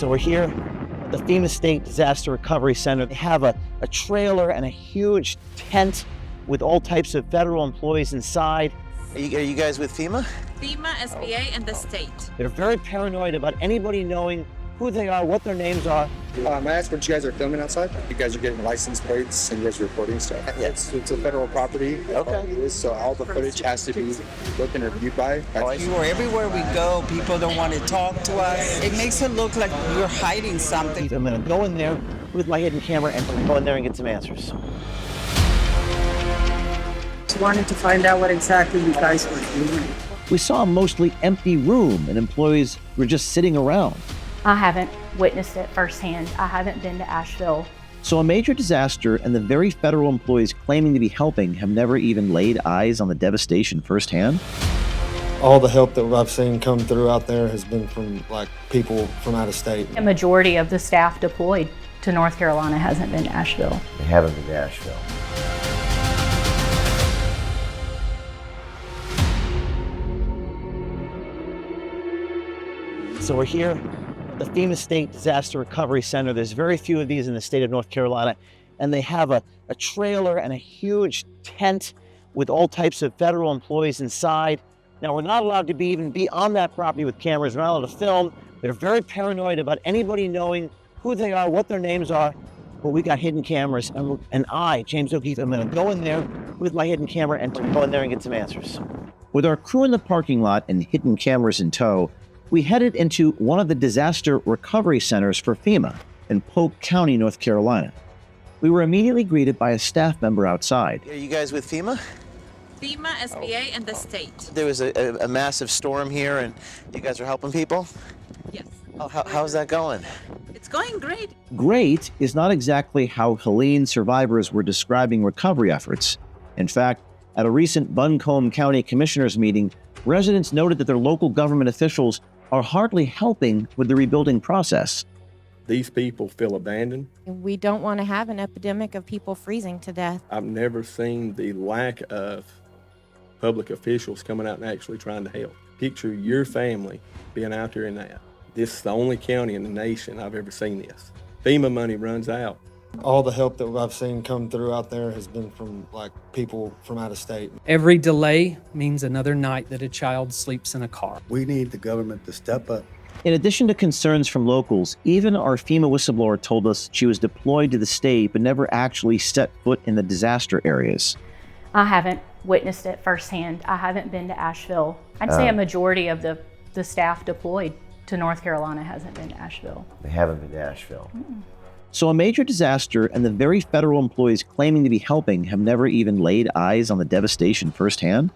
So we're here at the FEMA State Disaster Recovery Center. They have a trailer and a huge tent with all types of federal employees inside. Are you guys with FEMA? FEMA, SBA, and the state. They're very paranoid about anybody knowing who they are, what their names are. May I ask what you guys are filming outside? You guys are getting license plates and you guys are recording stuff. Yes. It's a federal property. Okay. So all the footage has to be looked and reviewed by. Everywhere we go, people don't want to talk to us. It makes it look like we're hiding something. I'm going to go in there with my hidden camera and go in there and get some answers. Just wanted to find out what exactly you guys were doing. We saw a mostly empty room and employees were just sitting around. I haven't witnessed it firsthand. I haven't been to Asheville. So a major disaster and the very federal employees claiming to be helping have never even laid eyes on the devastation firsthand? All the help that I've seen come through out there has been from people from out of state. A majority of the staff deployed to North Carolina hasn't been to Asheville. They haven't been to Asheville. So we're here at the FEMA State Disaster Recovery Center. There's very few of these in the state of North Carolina, and they have a trailer and a huge tent with all types of federal employees inside. Now, we're not allowed to even be on that property with cameras. We're not allowed to film. They're very paranoid about anybody knowing who they are, what their names are. But we got hidden cameras, and I, James O'Keefe, I'm going to go in there with my hidden camera and go in there and get some answers. With our crew in the parking lot and hidden cameras in tow, we headed into one of the disaster recovery centers for FEMA in Polk County, North Carolina. We were immediately greeted by a staff member outside. Are you guys with FEMA? FEMA, SBA, and the state. There was a massive storm here, and you guys are helping people? Yes. Oh, how's that going? It's going great. Great is not exactly how Helene survivors were describing recovery efforts. In fact, at a recent Buncombe County Commissioners meeting, residents noted that their local government officials are hardly helping with the rebuilding process. These people feel abandoned. We don't want to have an epidemic of people freezing to death. I've never seen the lack of public officials coming out and actually trying to help. Picture your family being out there in that. This is the only county in the nation I've ever seen this. FEMA money runs out. All the help that I've seen come through out there has been from people from out of state. Every delay means another night that a child sleeps in a car. We need the government to step up. In addition to concerns from locals, even our FEMA whistleblower told us she was deployed to the state but never actually set foot in the disaster areas. I haven't witnessed it firsthand. I haven't been to Asheville. I'd say a majority of the staff deployed to North Carolina hasn't been to Asheville. They haven't been to Asheville. Mm-mm. So a major disaster and the very federal employees claiming to be helping have never even laid eyes on the devastation firsthand?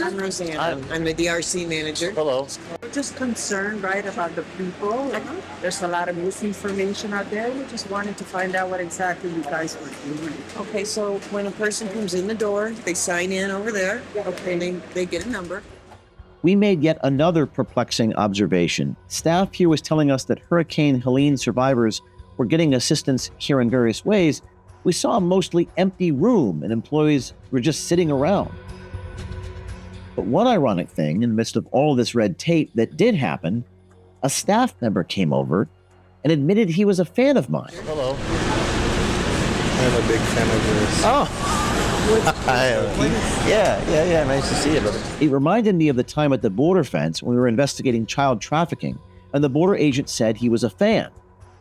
I'm Rosanne. I'm the DRC manager. Hello. We're just concerned, right, about the people. There's a lot of misinformation out there. We just wanted to find out what exactly you guys were doing. Okay, so when a person comes in the door, they sign in over there. Okay, and they get a number. We made yet another perplexing observation. Staff here was telling us that Hurricane Helene survivors were getting assistance here in various ways. We saw a mostly empty room and employees were just sitting around. But one ironic thing in the midst of all this red tape that did happen, a staff member came over and admitted he was a fan of mine. Hello. I'm a big fan of yours. Oh. Yeah, nice to see you, brother. It reminded me of the time at the border fence when we were investigating child trafficking, and the border agent said he was a fan.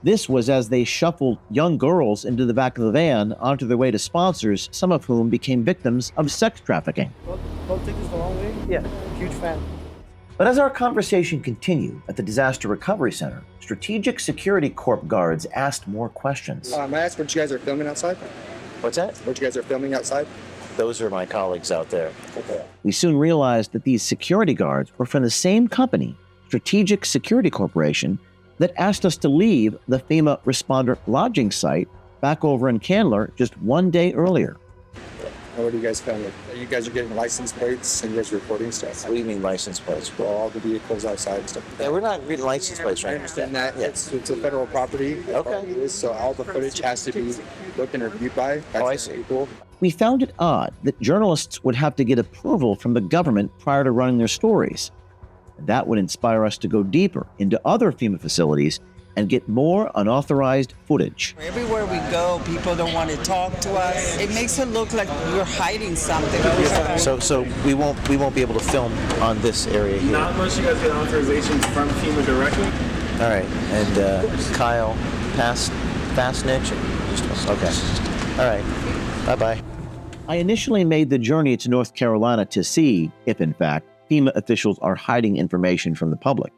This was as they shuffled young girls into the back of the van onto their way to sponsors, some of whom became victims of sex trafficking. Don't take this the wrong way? Yeah. Huge fan. But as our conversation continued at the Disaster Recovery Center, Strategic Security Corp guards asked more questions. May I ask what you guys are filming outside? What's that? What you guys are filming outside? Those are my colleagues out there. Okay. We soon realized that these security guards were from the same company, Strategic Security Corporation, that asked us to leave the FEMA responder lodging site back over in Candler just one day earlier. What are you guys filming? You guys are getting license plates and you guys are recording stuff. What do you mean license plates? Well, all the vehicles outside and stuff. Yeah, we're not reading license plates right now. I understand that. It's a federal property. Okay. So all the footage has to be looked and reviewed by. Oh, I see. People. We found it odd that journalists would have to get approval from the government prior to running their stories. That would inspire us to go deeper into other FEMA facilities and get more unauthorized footage. Everywhere we go, people don't want to talk to us. It makes it look like we're hiding something. So we won't be able to film on this area here. Not unless you guys get authorizations from FEMA directly. All right, and Kyle, Fastnitch. Okay. All right. Bye-bye. I initially made the journey to North Carolina to see if, in fact, FEMA officials are hiding information from the public.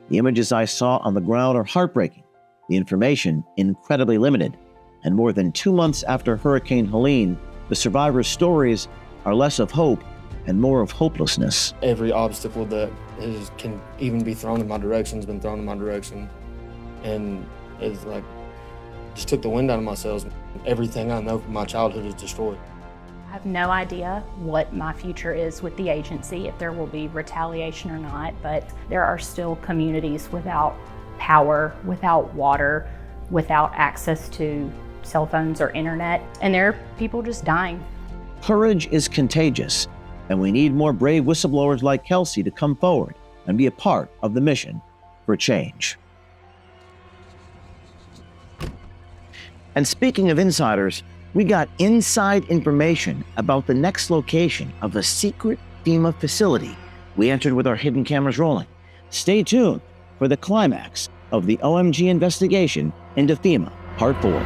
The images I saw on the ground are heartbreaking, the information incredibly limited, and more than 2 months after Hurricane Helene, the survivors' are less of hope and more of hopelessness. Every obstacle that can even be thrown in my direction has been thrown in my direction, and it's like just took the wind out of my sails. Everything I know from my childhood is destroyed. I have no idea what my future is with the agency, if there will be retaliation or not, but there are still communities without power, without water, without access to cell phones or internet, and there are people just dying. Courage is contagious, and we need more brave whistleblowers like Kelsey to come forward and be a part of the mission for change. And speaking of insiders, we got inside information about the next location of a secret FEMA facility we entered with our hidden cameras rolling. Stay tuned for the climax of the OMG investigation into FEMA, Part 4.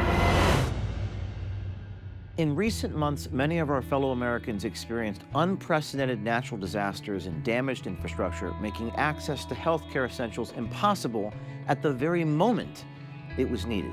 In recent months, many of our fellow Americans experienced unprecedented natural disasters and damaged infrastructure, making access to healthcare essentials impossible at the very moment it was needed.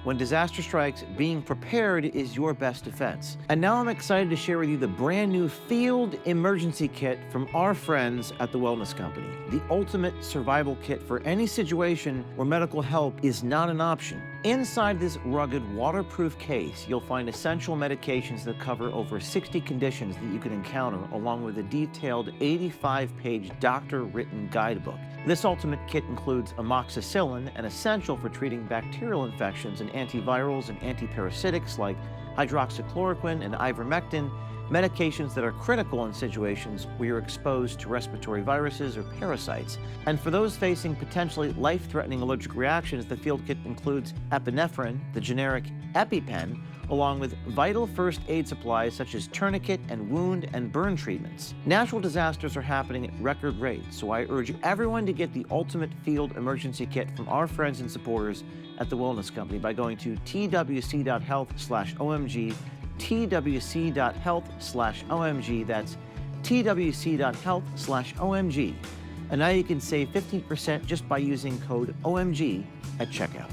When disaster strikes, being prepared is your best defense. And now I'm excited to share with you the brand new Field Emergency Kit from our friends at the Wellness Company. The ultimate survival kit for any situation where medical help is not an option. Inside this rugged, waterproof case, you'll find essential medications that cover over 60 conditions that you can encounter, along with a detailed 85-page doctor-written guidebook. This ultimate kit includes amoxicillin, an essential for treating bacterial infections, and antivirals and antiparasitics like hydroxychloroquine and ivermectin, medications that are critical in situations where you're exposed to respiratory viruses or parasites. And for those facing potentially life-threatening allergic reactions, the field kit includes epinephrine, the generic EpiPen, along with vital first aid supplies such as tourniquet and wound and burn treatments. Natural disasters are happening at record rates, so I urge everyone to get the ultimate field emergency kit from our friends and supporters at the Wellness Company by going to twc.health/OMG, twc.health/OMG, that's twc.health/OMG. And now you can save 15% just by using code OMG at checkout.